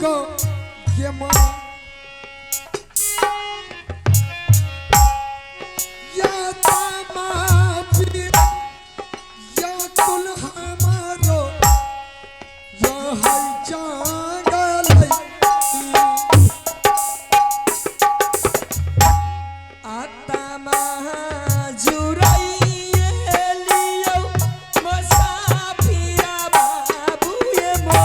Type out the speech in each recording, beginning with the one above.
गो ये माँ या तामापी या कुल हमारो या है जागल आत्मा जुराइए लियो मुसाफिरा बाबू ये मो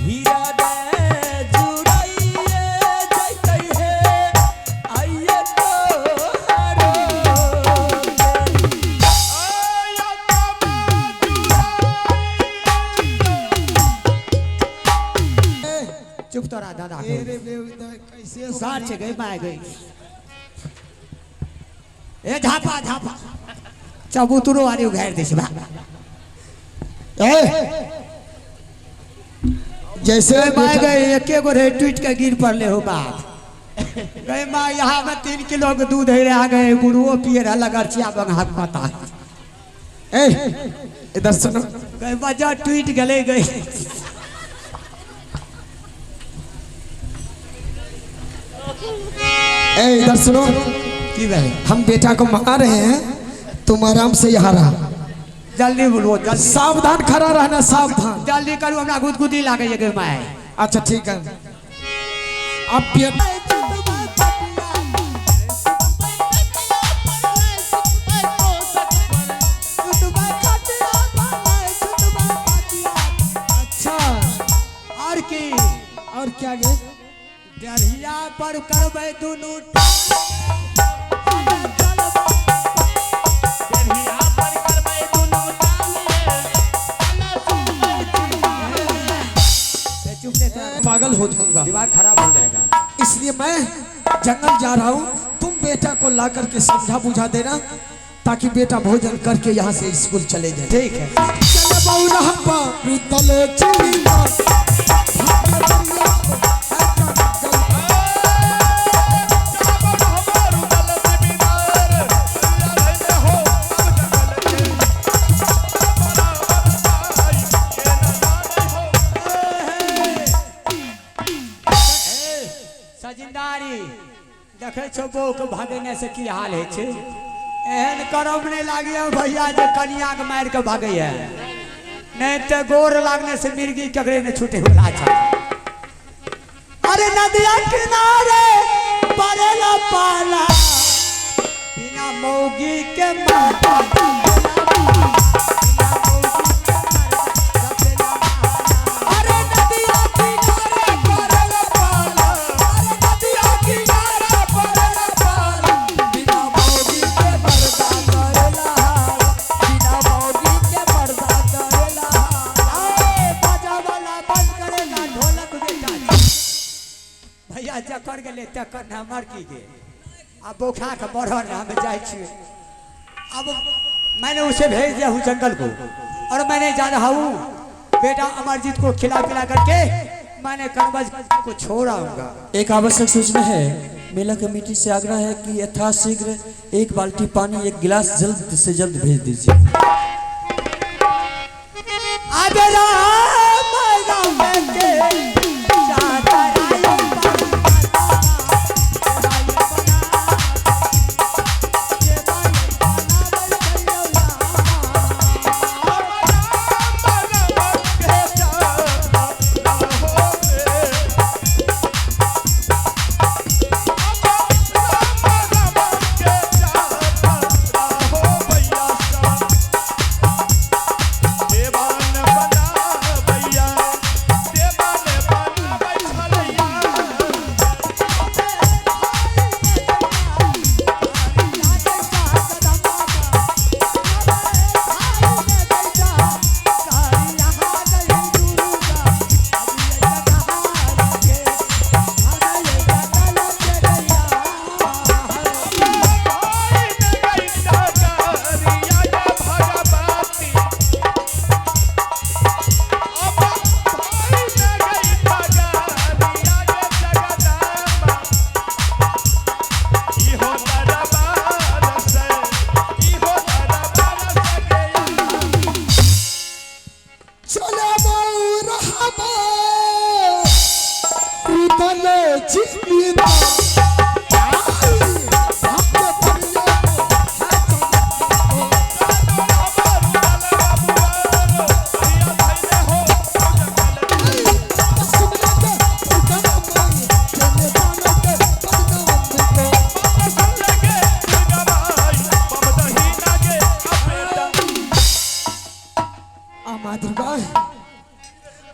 हीरा दे जुराइए जैते है आइए तो हारो चुप तो रहा दादा तेरे बेवदा कैसे साथ से गई मैं गई ए झापा झापा चबूतरो वाली घेर दे बा जैसे मैं गई एक गो रे ट्वीट के गिर पड़ले हो बाप गए माँ यहाँ में 3 किलो के दूध है आ गए गुरुओ पिए रहा लगरचिया बंगा पता ए इधर सुनो गए बजा ट्वीट गले गई ए इधर सुनो की भाई हम बेटा को मंगा रहे हैं तुम आराम से यहाँ रहा जल्दी बोलो जल्दी सावधान खड़ा रहना सावधान जल्दी करो हमरा गुदगुदी लागे ये मैं अच्छा ठीक है अब बेटा अच्छा और की और क्या गे डरिया पर करबे दुनू पागल हो जाऊंगा दिमाग खराब हो जाएगा इसलिए मैं जंगल जा रहा हूँ तुम बेटा को ला करके समझा बुझा देना ताकि बेटा भोजन करके यहाँ से स्कूल चले जाए ठीक है चले बौरा पारू तले चिलिया सजिंदारी देखे छो बो के भागने से की हाल है छे एहन करम नहीं लागियो भैया जे कनिया के मार के भागे है नहीं तो गोर लागने से मिर्गी कगरे ने छूटे होला छा अरे नदिया किनारे परेला पाला बिना मौगी के माता भैया जकर गेले तकर नंबर की गे अब बोखा के बढ़ल हम जाए छी अब मैंने उसे भेज दिया हूँ जंगल को और मैंने जा रहा हूँ बेटा अमरजीत को खिला पिला करके मैंने कनबज को छोड़ाऊंगा। एक आवश्यक सूचना है मेला कमेटी से आग्रह है कि यथाशीघ्र 1 बाल्टी पानी 1 गिलास जल्द से जल्द भेज दीजिए। रुदले जिंदा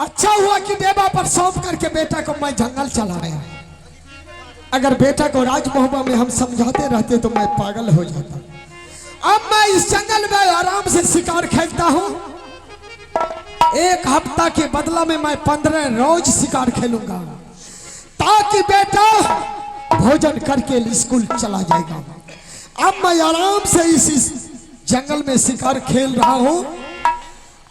अच्छा हुआ कि बेबा पर सौंप करके बेटा को मैं जंगल चला आया। अगर बेटा को राजमहबा में हम समझाते रहते तो मैं पागल हो जाता। अब मैं इस जंगल में आराम से शिकार खेलता हूं। एक हफ्ता के बदला में मैं 15 रोज शिकार खेलूंगा, ताकि बेटा भोजन करके स्कूल चला जाएगा। अब मैं आराम से इस जंगल में शिकार खेल रहा हूं,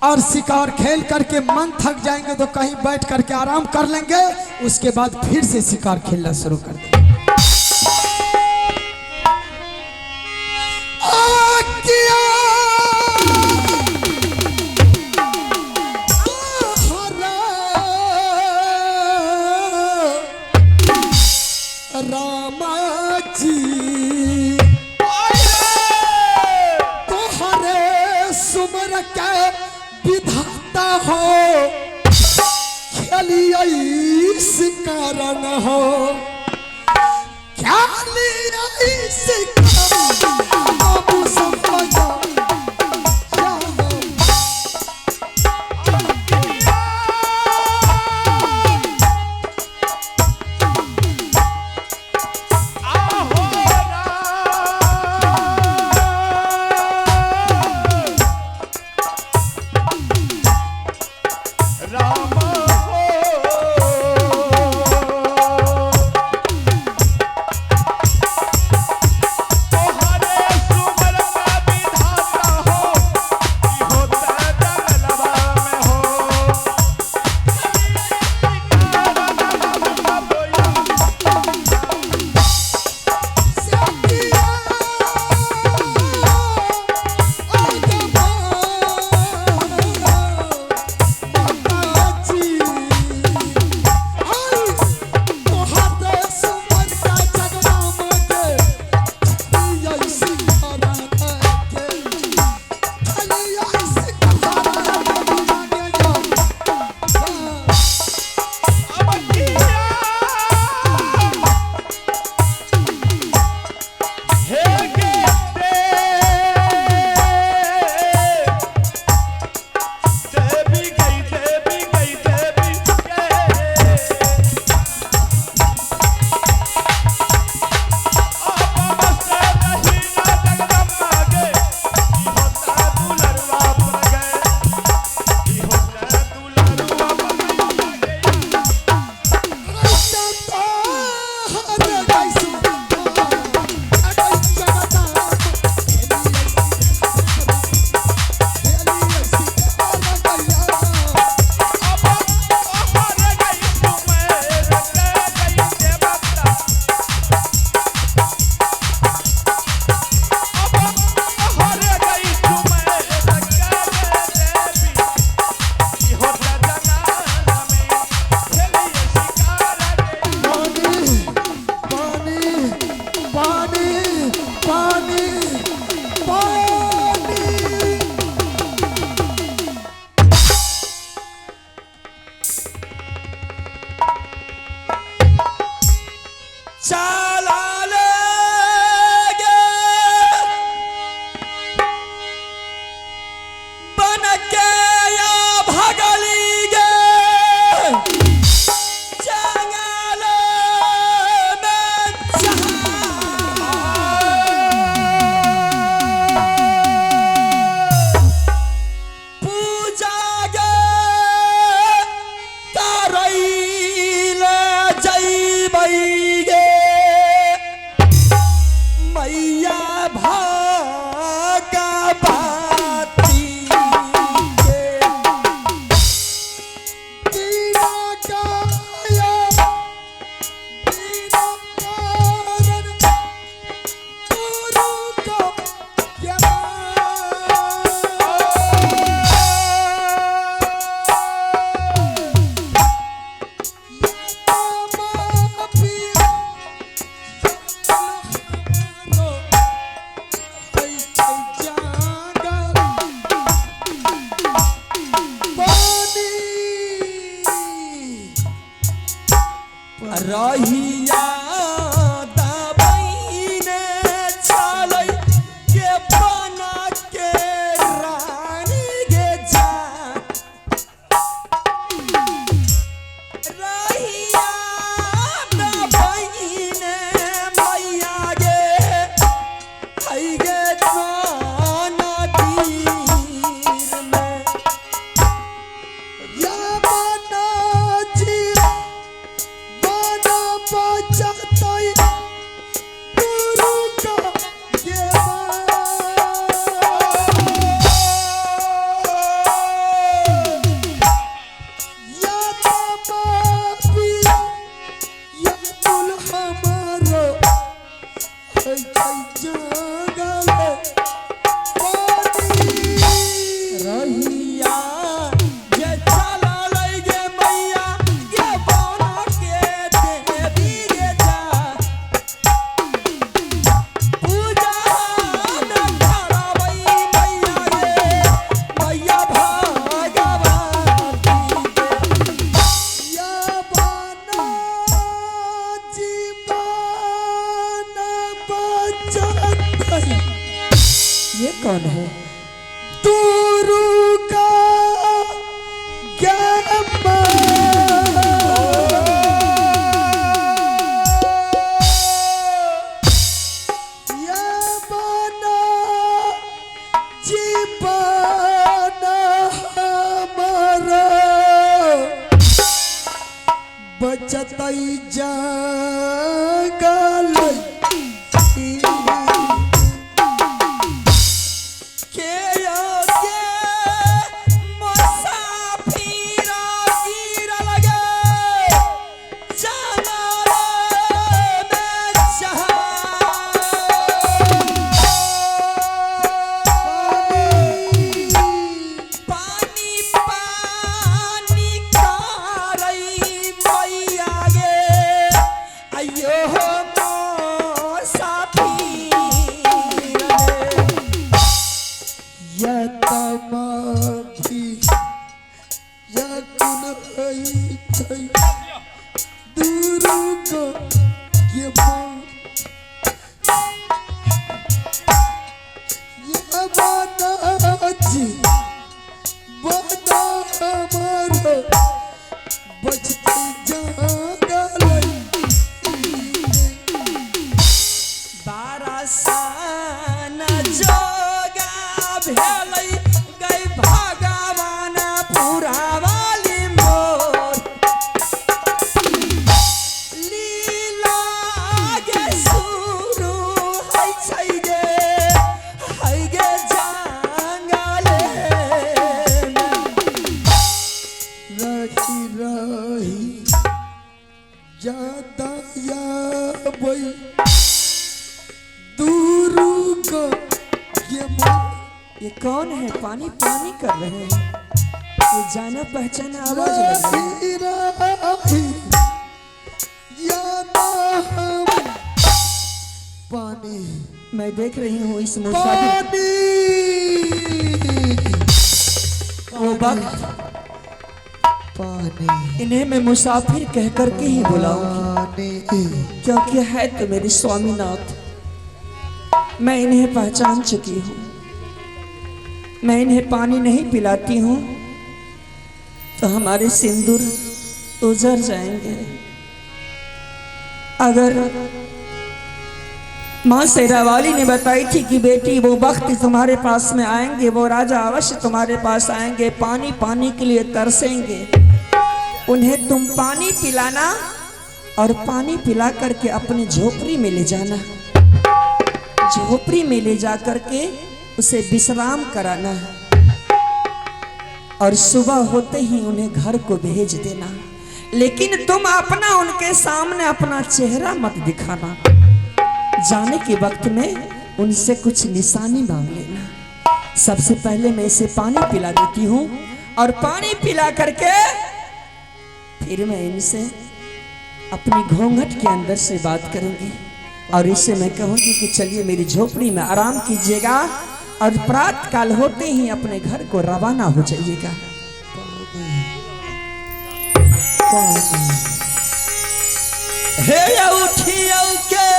और शिकार खेल करके मन थक जाएंगे तो कहीं बैठ करके आराम कर लेंगे, उसके बाद फिर से शिकार खेलना शुरू कर देंगे। रामा जी तोहरे सुमर के विधाता हो, खेलिए इस कारण हो, खेलिए इस कारण बाबू समझो। रहिया दबैने चलै के बना के रानी गे जा रहिया दबैने मैया गे आई गे थाना तीर में या बना जी बना बचतै गुरु का देवा या तमापी या तुल हमारो है जगल रहिया जे चला लई गे मैया गे बना के देवी गे जा पूजा न करबै मैया गे मैया भगवती या बना जीवन बचतै ये कौन है दुर्गा ज्ञानमा या बना जीवन हमारा बचतै जगल के योगे मुसाफिर गिर लगे जंगल में पानी पानी करई मैया गे अयो मुसाफिर या तमापी या कुन हई छै दुर्गा के मां या बना जी बना हमारो बचतै जगल बारसान जोगा भेलै गई भगवान पुरावाली मोर लीला गे शुरू होइ छै गे होइ गे जंगले में रही रही ज्यादा याबै दुर्गा के मां ये कौन है पानी पानी कर रहे हैं ये जाना पहचाना आवाज लग रही है रही या नाम पानी मैं देख रही हूँ इस मुसाफिर पानी वो वक्त पानी इन्हें मैं मुसाफिर कह करके ही बुलाऊंगी पानी क्योंकि है तो मेरे स्वामीनाथ मैं इन्हें पहचान चुकी हूँ मैं इन्हें पानी नहीं पिलाती हूँ तो हमारे सिंदूर उजड़ जाएंगे अगर माँ शेरावाली ने बताई थी कि बेटी वो वक्त तुम्हारे पास में आएंगे वो राजा अवश्य तुम्हारे पास आएंगे पानी पानी के लिए तरसेंगे उन्हें तुम पानी पिलाना और पानी पिला करके अपनी झोपड़ी में ले जाना झोपड़ी में ले जा करके उसे विश्राम कराना और सुबह होते ही उन्हें घर को भेज देना लेकिन तुम अपना उनके सामने अपना चेहरा मत दिखाना जाने के वक्त में उनसे कुछ निशानी मांग लेना सबसे पहले मैं इसे पानी पिला देती हूँ और पानी पिला करके फिर मैं इनसे अपनी घूंघट के अंदर से बात करूंगी और इससे मैं कहूंगी कि चलिए मेरी झोपड़ी में आराम कीजिएगा और प्रातः काल होते ही अपने घर को रवाना हो जाइएगा हे उठियौ के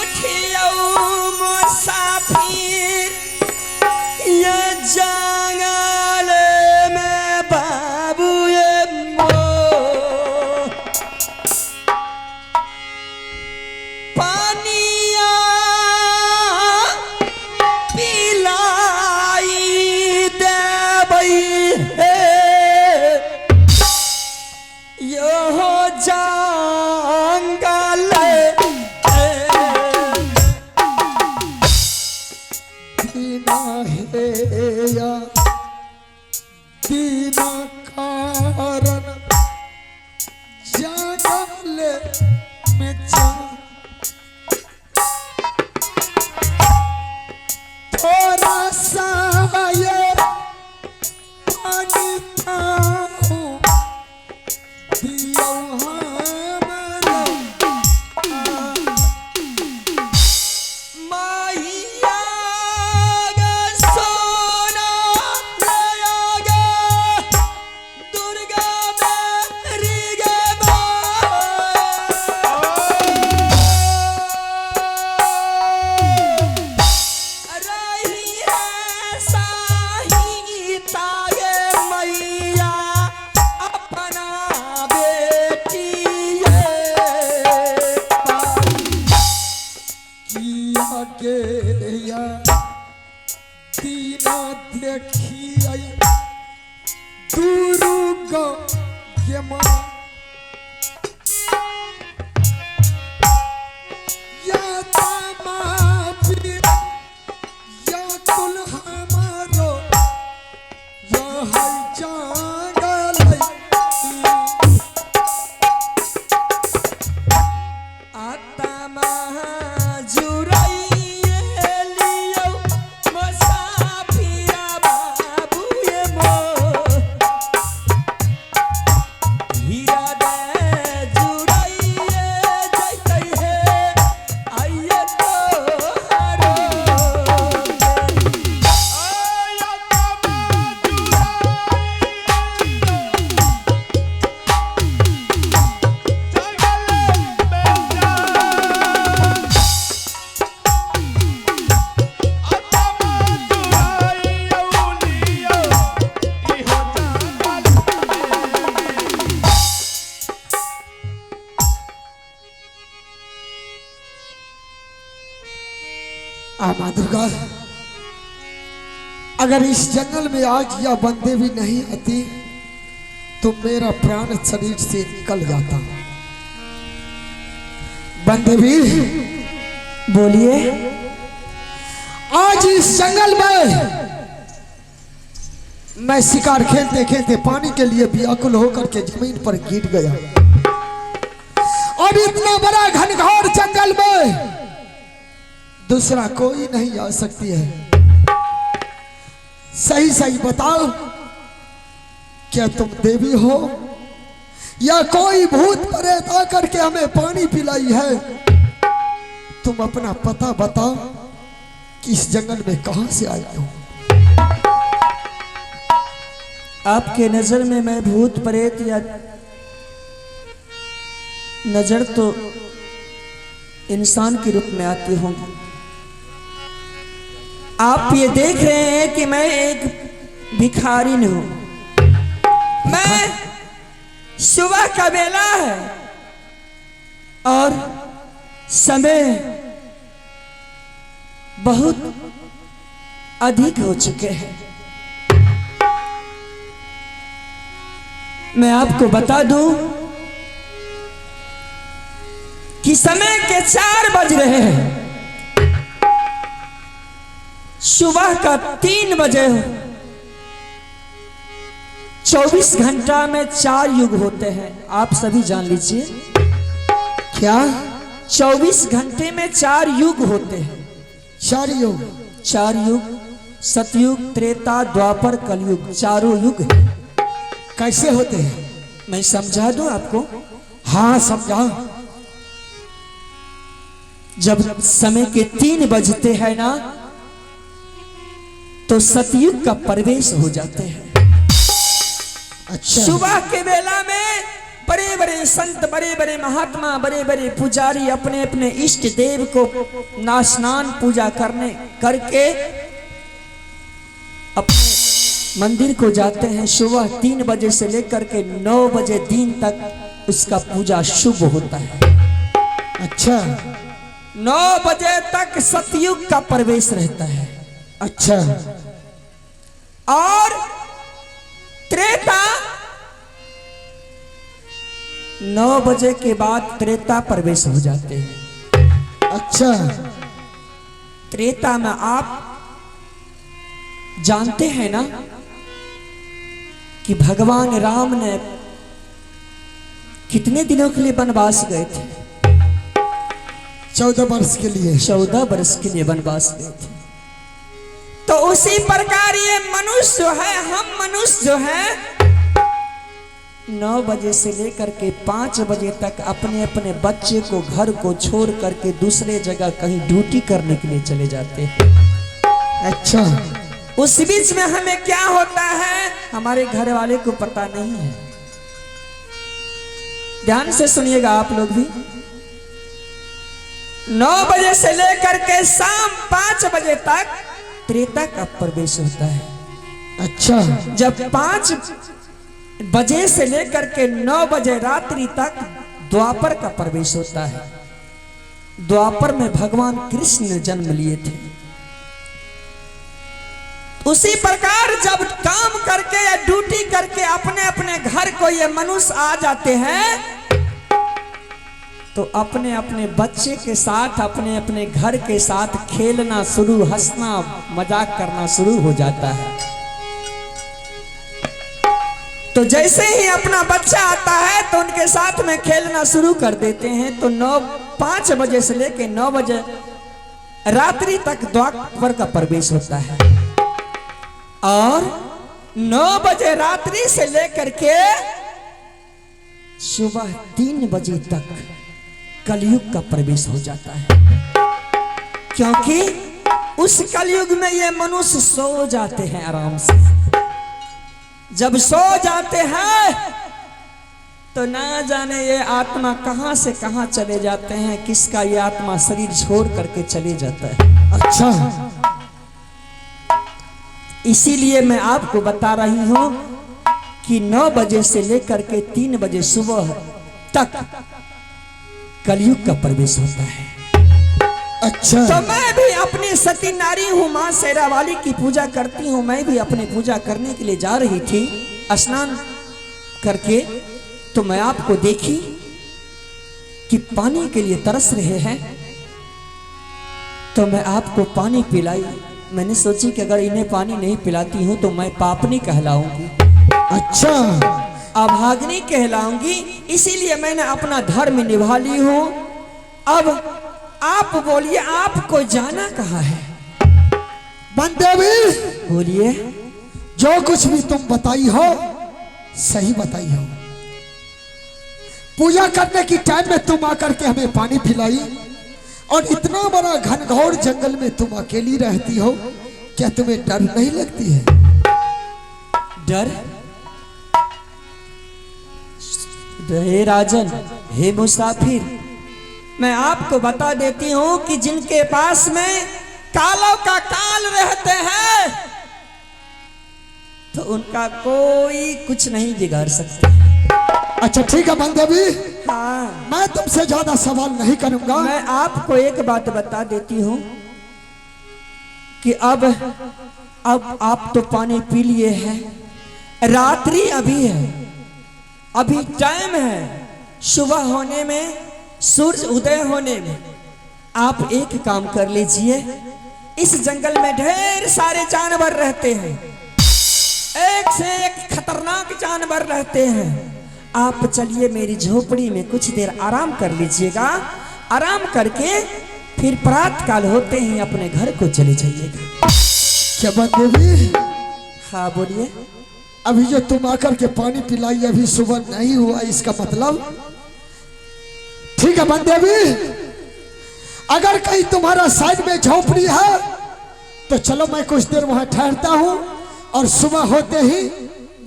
उठियौ मुसाफिर ये जंगल में बाबू ये मोर पानिया पिलाई देबै हे यो जंगल दीना है या दीना कारण जंगल में जा थोड़ा सा ये पानी थाओ दियो हमरा माहिया गे सोना लया गे दुर्गा मेरी गे रही है साही तागे मैया अपना बेटी किया के या दीना देखिए दुर्गा के माँ या तमापी या कुल हमारो या है जंगल आत्मा जुराइए लियो मुसाफिरा बाबू ये मोर हीरा दे जुराइए जैते है आइए तो हरो माँ दुर्गा, अगर इस जंगल में आज या बंदे भी नहीं आती तो मेरा प्राण शरीर से निकल जाता। बंदे भी बोलिए। आज इस जंगल में मैं शिकार खेलते खेलते पानी के लिए व्याकुल होकर के जमीन पर गिर गया और इतना बड़ा घनघोर जंगल में दूसरा कोई नहीं आ सकती है। सही सही बताओ, क्या तुम देवी हो या कोई भूत प्रेत आकर के हमें पानी पिलाई है? तुम अपना पता बताओ कि इस जंगल में कहां से आई हो। आपके नजर में मैं भूत प्रेत या नजर तो इंसान के रूप में आती हूँ। आप ये देख रहे हैं कि मैं एक भिखारिन हूँ। मैं सुबह का बेला है और समय बहुत अधिक हो चुके हैं। मैं आपको बता दूं कि समय के 4 बज रहे हैं। सुबह का 3 बजे 24 घंटा में 4 युग होते हैं। आप सभी जान लीजिए। क्या 24 घंटे में 4 युग होते हैं। 4 युग? 4 युग, सतयुग, त्रेता, द्वापर, कलयुग, चारों युग हैं। कैसे होते हैं? मैं समझा दूं आपको। हाँ समझा। जब समय के 3 बजते हैं ना तो सतयुग का प्रवेश हो जाते हैं। अच्छा। सुबह के बेला में बड़े बड़े संत, बड़े बड़े महात्मा, बड़े बड़े पुजारी अपने अपने इष्ट देव को स्नान पूजा करके अपने मंदिर को जाते हैं। सुबह 3 बजे से लेकर के 9 बजे दिन तक उसका पूजा शुभ होता है। अच्छा 9 बजे तक सतयुग का प्रवेश रहता है। अच्छा और त्रेता 9 बजे के बाद त्रेता प्रवेश हो जाते हैं। अच्छा त्रेता में आप जानते हैं ना कि भगवान राम ने कितने दिनों के लिए वनवास गए थे? 14 वर्ष के लिए। 14 वर्ष के लिए वनवास गए थे। तो उसी प्रकार ये मनुष्य जो है, हम मनुष्य जो है 9 बजे से लेकर के 5 बजे तक अपने अपने बच्चे को, घर को छोड़ करके दूसरे जगह कहीं ड्यूटी करने के लिए चले जाते हैं। अच्छा उस बीच में हमें क्या होता है हमारे घर वाले को पता नहीं है। ध्यान से सुनिएगा आप लोग भी। 9 बजे से लेकर के शाम 5 बजे तक त्रेता का प्रवेश होता है। अच्छा जब 5 बजे से लेकर के 9 बजे रात्रि तक द्वापर का प्रवेश होता है। द्वापर में भगवान कृष्ण ने जन्म लिए थे। उसी प्रकार जब काम करके या ड्यूटी करके अपने अपने घर को ये मनुष्य आ जाते हैं तो अपने अपने बच्चे के साथ, अपने अपने घर के साथ खेलना शुरू, हंसना मजाक करना शुरू हो जाता है। तो जैसे ही अपना बच्चा आता है तो उनके साथ में खेलना शुरू कर देते हैं। तो 5 बजे से लेकर 9 बजे रात्रि तक द्वापर का प्रवेश होता है और 9 बजे रात्रि से लेकर के सुबह 3 बजे तक कलयुग का प्रवेश हो जाता है। क्योंकि उस कलयुग में ये मनुष्य सो जाते हैं आराम से। जब सो जाते हैं तो ना जाने ये आत्मा कहां से कहां चले जाते हैं, किसका ये आत्मा शरीर छोड़ करके चले जाता है। अच्छा इसीलिए मैं आपको बता रही हूं कि 9 बजे से लेकर के 3 बजे सुबह तक कलयुग का प्रवेश होता है। अच्छा तो मैं भी अपनी सती नारी हूं, मां शेरा वाली की पूजा करती हूं। मैं भी अपनी पूजा करने के लिए जा रही थी स्नान करके, तो मैं आपको देखी कि पानी के लिए तरस रहे हैं। तो मैं आपको पानी पिलाई। मैंने सोची कि अगर इन्हें पानी नहीं पिलाती हूं तो मैं पापनी कहलाऊंगी। अच्छा अभाग्नि कहलाऊंगी। इसीलिए मैंने अपना धर्म निभा ली हूं। अब आप बोलिए, आपको जाना कहाँ है? बनदेवी बोलिए। जो कुछ भी तुम बताई हो सही बताई हो। पूजा करने की टाइम में तुम आकर के हमें पानी पिलाई और इतना बड़ा घनघोर जंगल में तुम अकेली रहती हो, क्या तुम्हें डर नहीं लगती है? डर? हे राजन, हे मुसाफिर, मैं आपको बता देती हूं कि जिनके पास में कालों का काल रहते हैं तो उनका कोई कुछ नहीं बिगाड़ सकता। अच्छा ठीक है बनदेवी, हाँ, मैं तुमसे ज्यादा सवाल नहीं करूंगा। मैं आपको एक बात बता देती हूं कि अब आप तो पानी पी लिए हैं, रात्रि अभी है, अभी टाइम है सुबह होने में, सूर्य उदय होने में। आप एक काम कर लीजिए, इस जंगल में ढेर सारे जानवर रहते हैं, एक से एक खतरनाक जानवर रहते हैं। आप चलिए मेरी झोपड़ी में कुछ देर आराम कर लीजिएगा। आराम करके फिर प्रातः काल होते ही अपने घर को चले जाइएगा। क्या बनदेवी? हाँ बोलिए। अभी जो तुम आकर के पानी पिलाई अभी सुबह नहीं हुआ, इसका मतलब? ठीक है बनदेवी, अगर कहीं तुम्हारा साइड में झोपड़ी है तो चलो मैं कुछ देर वहां ठहरता हूं और सुबह होते ही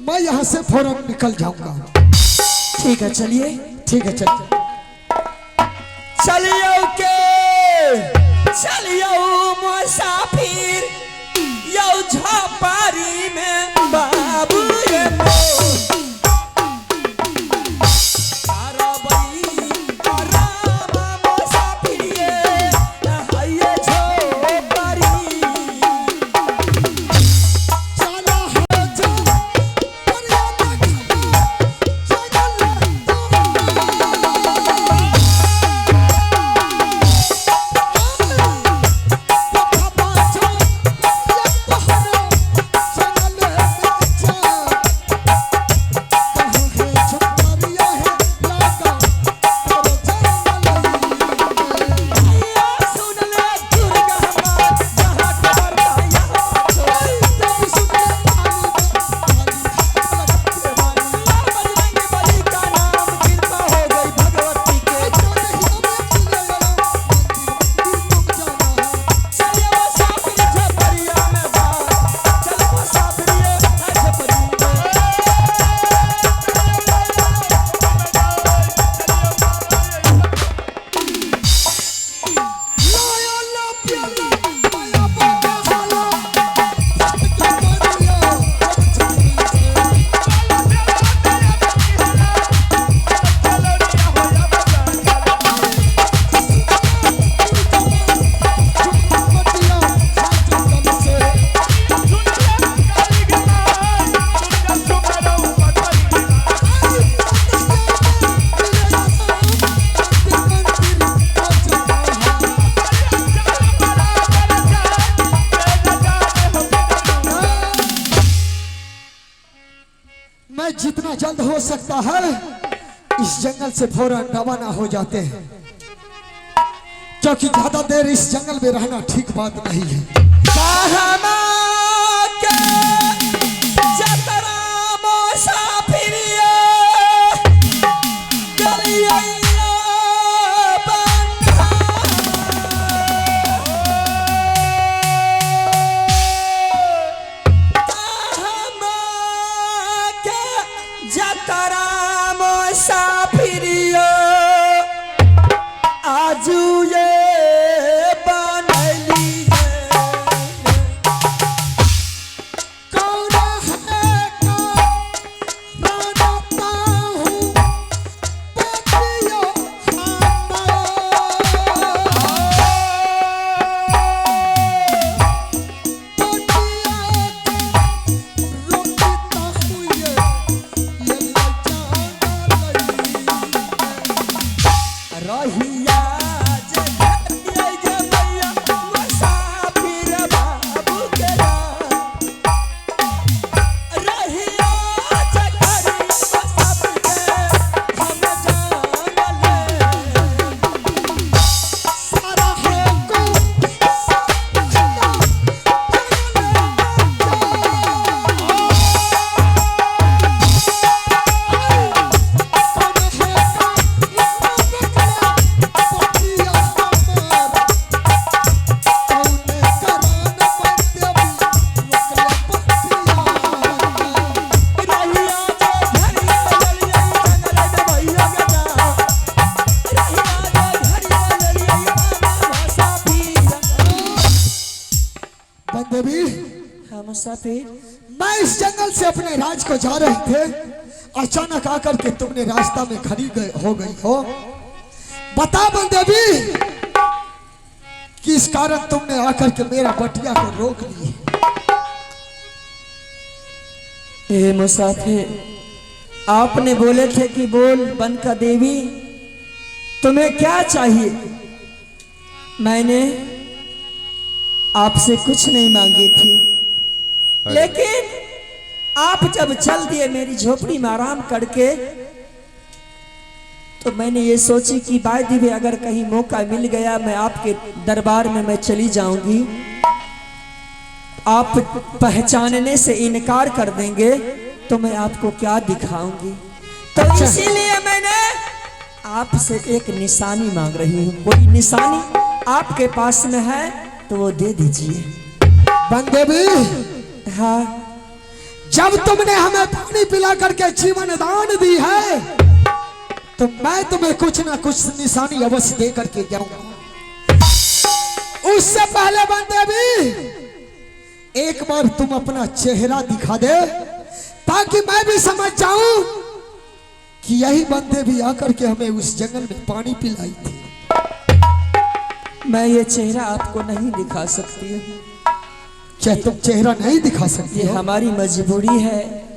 मैं यहां से फौरन निकल जाऊंगा। ठीक है चलिए। ठीक है चल। चलियो के चलियो मुसाफिर यो झोपड़ी में बाबू रे मैं जितना जल्द हो सकता है इस जंगल से फौरन रवाना हो जाते हैं, क्योंकि ज्यादा देर इस जंगल में रहना ठीक बात नहीं है। मुसाफिर, मैं इस जंगल से अपने राज को जा रहे थे, अचानक आकर के तुमने रास्ता में खड़ी हो गई हो। बता बंदेवी, किस कारण तुमने आकर के मेरा बटिया को रोक ली? ए मुसाफिर, आपने बोले थे कि बोल बनका देवी, तुम्हें क्या चाहिए? मैंने आपसे कुछ नहीं मांगी थी, लेकिन आप जब चल दिए मेरी झोपड़ी में आराम करके, तो मैंने ये सोची कि बाय दी भी अगर कहीं मौका मिल गया मैं आपके दरबार में मैं चली जाऊंगी, आप पहचानने से इनकार कर देंगे तो मैं आपको क्या दिखाऊंगी। तो इसीलिए मैंने आपसे एक निशानी मांग रही हूँ। कोई निशानी आपके पास में है तो वो दे दीजिए। बंदेवी, हाँ, जब तुमने हमें पानी पिला करके जीवन दान दी है, तो मैं तुम्हें कुछ ना कुछ निशानी अवश्य दे करके जाऊंगा। उससे पहले बंदे भी एक बार तुम अपना चेहरा दिखा दे, ताकि मैं भी समझ जाऊं कि यही बंदे भी आकर के हमें उस जंगल में पानी पिलाई थी। मैं ये चेहरा आपको नहीं दिखा सकती हूँ। क्या तुम चेहरा नहीं दिखा सकती ये हो? हमारी मजबूरी है।